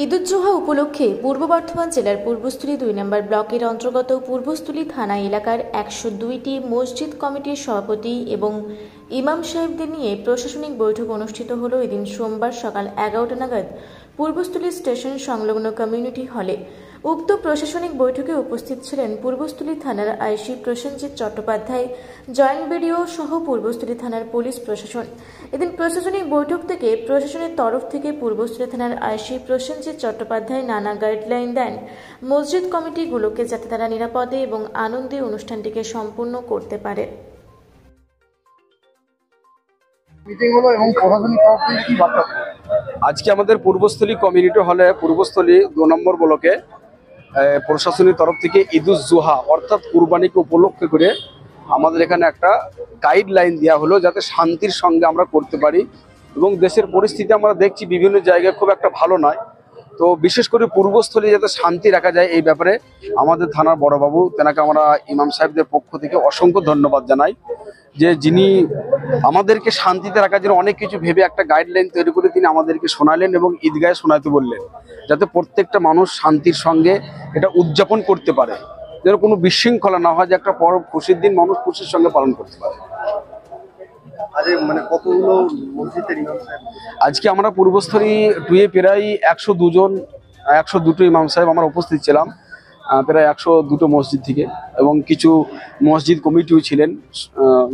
ঈদুজ্জোহা উপলক্ষে পূর্ব বর্ধমান জেলার পূর্বস্থলী ২ নম্বর ব্লকের অন্তর্গত পূর্বস্থলী থানা এলাকার ১০২টি মসজিদ কমিটির সভাপতি এবং ইমাম সাহেবদের নিয়ে প্রশাসনিক বৈঠক অনুষ্ঠিত হল এদিন সোমবার সকাল ১১টা নাগাদ পূর্বস্থলী স্টেশন সংলগ্ন কমিউনিটি হলে। উক্ত প্রশাসনিক বৈঠকে উপস্থিত ছিলেন পূর্বস্থলী থানার আইসি প্রসেনজিৎ চট্টোপাধ্যায়, জয়েন্ট বিডিও সহ পূর্বস্থলী থানার পুলিশ প্রশাসন। এদিন প্রশাসনিক বৈঠক থেকে প্রশাসনের তরফ থেকে পূর্বস্থলী থানার আইসি প্রসেনজিৎ চট্টোপাধ্যায় নানা গাইডলাইন দেন মসজিদ কমিটিগুলোকে যাতে তারা নিরাপদে এবং আনন্দে অনুষ্ঠানটিকে সম্পূর্ণ করতে পারে। আজকে আমাদের পূর্বস্থলী কমিউনিটি হলে পূর্বস্থলী ২ নম্বর ব্লকে প্রশাসনের তরফ থেকে ঈদুজ্জোহা অর্থাৎ কুরবানিকে উপলক্ষ করে আমাদের এখানে একটা গাইডলাইন দেওয়া হলো যাতে শান্তির সঙ্গে আমরা করতে পারি। এবং দেশের পরিস্থিতি আমরা দেখছি বিভিন্ন জায়গায় খুব একটা ভালো নয়, তো বিশেষ করে পূর্বস্থলী যাতে শান্তি রাখা যায় এই ব্যাপারে আমাদের থানার বড়বাবু তেনাকে আমরা ইমাম সাহেবদের পক্ষ থেকে অসংখ্য ধন্যবাদ জানাই যে যিনি আমাদেরকে শান্তিতে রাখার জন্য অনেক কিছু ভেবে একটা গাইডলাইন তৈরি করে তিনি আমাদেরকে শোনালেন এবং ঈদগাহে শোনাতে বললেন যাতে প্রত্যেকটা মানুষ শান্তির সঙ্গে এটা উদযাপন করতে পারে, যেন কোনো বিশৃঙ্খলা না হয়, যে একটা পরব খুশির দিন মানুষ খুশির সঙ্গে পালন করতে পারে। আজকে আমরা পূর্বস্থলী 2-এ প্রায় 102টো ইমাম সাহেব আমরা উপস্থিত ছিলাম, প্রায় 102টো মসজিদ থেকে, এবং কিছু মসজিদ কমিটিও ছিলেন,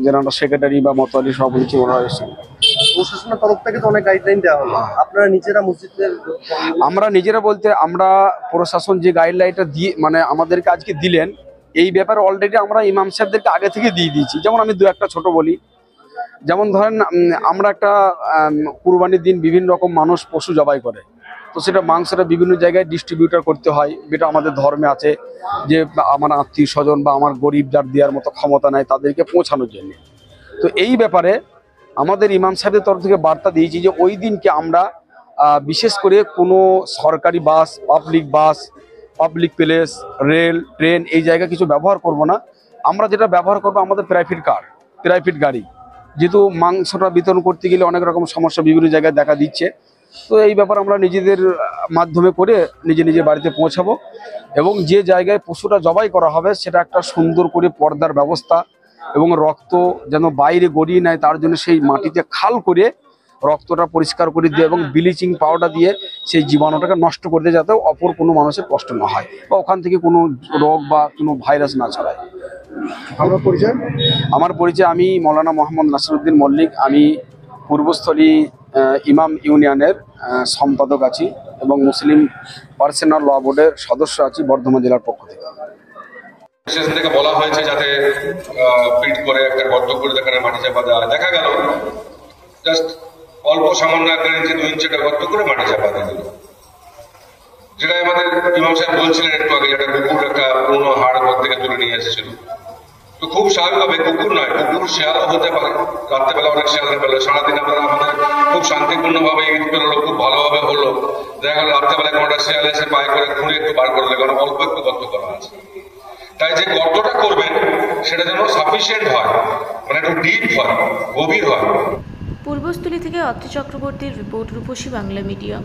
যারা সেক্রেটারি বা মতোয়ালি সভাপতি ছিল ওনারা এসেছিলেন। প্রশাসনের তরফ থেকে তো অনেক গাইডলাইন দেওয়া হলো, আপনারা নিজেরা মসজিদের আমরা নিজেরা বলতে আমরা প্রশাসন যে গাইডলাইনটা দিয়ে মানে আমাদেরকে আজকে দিলেন এই ব্যাপারে অলরেডি আমরা ইমাম সাহেবদেরকে আগে থেকে দিয়ে দিয়েছি। যেমন আমি দু একটা ছোট বলি, যেমন ধরেন আমরা একটা কুরবানির দিন বিভিন্ন রকম মানুষ পশু জবাই করে, তো সেটা মাংসটা বিভিন্ন জায়গায় ডিস্ট্রিবিউটার করতে হয়, যেটা আমাদের ধর্মে আছে যে আমার আত্মীয় স্বজন বা আমার গরিব যার দেওয়ার মতো ক্ষমতা নাই তাদেরকে পৌঁছানোর জন্য। তো এই ব্যাপারে আমাদের ইমাম সাহেবের তরফ থেকে বার্তা দিয়েছি যে ওই দিনকে আমরা বিশেষ করে কোনো সরকারি বাস, পাবলিক প্লেস, রেল, ট্রেন এই জায়গা কিছু ব্যবহার করব না। আমরা যেটা ব্যবহার করবো আমাদের প্রাইভেট গাড়ি, যেহেতু মাংসটা বিতরণ করতে গেলে অনেক রকম সমস্যা বিভিন্ন জায়গায় দেখা দিচ্ছে, তো এই ব্যাপার আমরা নিজেদের মাধ্যমে করে নিজের বাড়িতে পৌঁছাবো। এবং যে জায়গায় পশুটা জবাই করা হবে সেটা একটা সুন্দর করে পর্দার ব্যবস্থা এবং রক্ত যেন বাইরে গড়িয়ে নেয় তার জন্য সেই মাটিতে খাল করে রক্তটা পরিষ্কার করে দিয়ে এবং ব্লিচিং পাউডার দিয়ে সেই জীবাণুটাকে নষ্ট করে দিয়ে যাতে অপর কোনো মানুষের কষ্ট না হয় বা ওখান থেকে কোনো রোগ বা কোনো ভাইরাস না ছড়ায়। আমার পরিচয় আমি মৌলানা মোহাম্মদ নাসিরউদ্দিন মল্লিক, আমি পূর্বস্থলী ইমাম ইউনিয়নের সম্পাদক আছি এবং মুসলিম পার্সোনাল ল বোর্ডের সদস্য আছি বর্ধমান জেলার পক্ষ থেকে। সেখান থেকে বলা হয়েছে যাতে পিট করে একটা গর্ত করে যেখানে মাটি চাপা দেওয়া হয়, দেখা গেল জাস্ট অল্প সামান্য 1 ইঞ্চি 2 ইঞ্চি গর্ত করে মাটি চাপা দিয়ে দিল। যেটা আমাদের ইমাম সাহেব বলছিলেন একটু আগে, যেটা কুকুর একটা পুরোনো হাড় ঘর থেকে তুলে নিয়ে এসেছিল, তো খুব স্বাভাবিকভাবে কুকুর নয়, কুকুর শেয়ালও হতে পারে, রাত্রেবেলা অনেক শেয়ালের বেলা, সারাদিন আমরা আমাদের খুব শান্তিপূর্ণভাবে ঈদ পেরোলো, খুব ভালোভাবে হলো, দেখা গেল রাত্রেবেলা কোনোটা শেয়াল এসে পায়ে করে খুঁড়ে একটু বার করলে, কারণ অল্প একটু গর্ত করা আছে। তাই যে গর্তটা করবেন সেটা যেন সাফিসিয়েন্ট হয়, মানে একটু ডিপ হয়, গভীর হয়। পূর্বস্থলী থেকে অত্রি চক্রবর্তীর রিপোর্ট, রূপসী বাংলা মিডিয়া।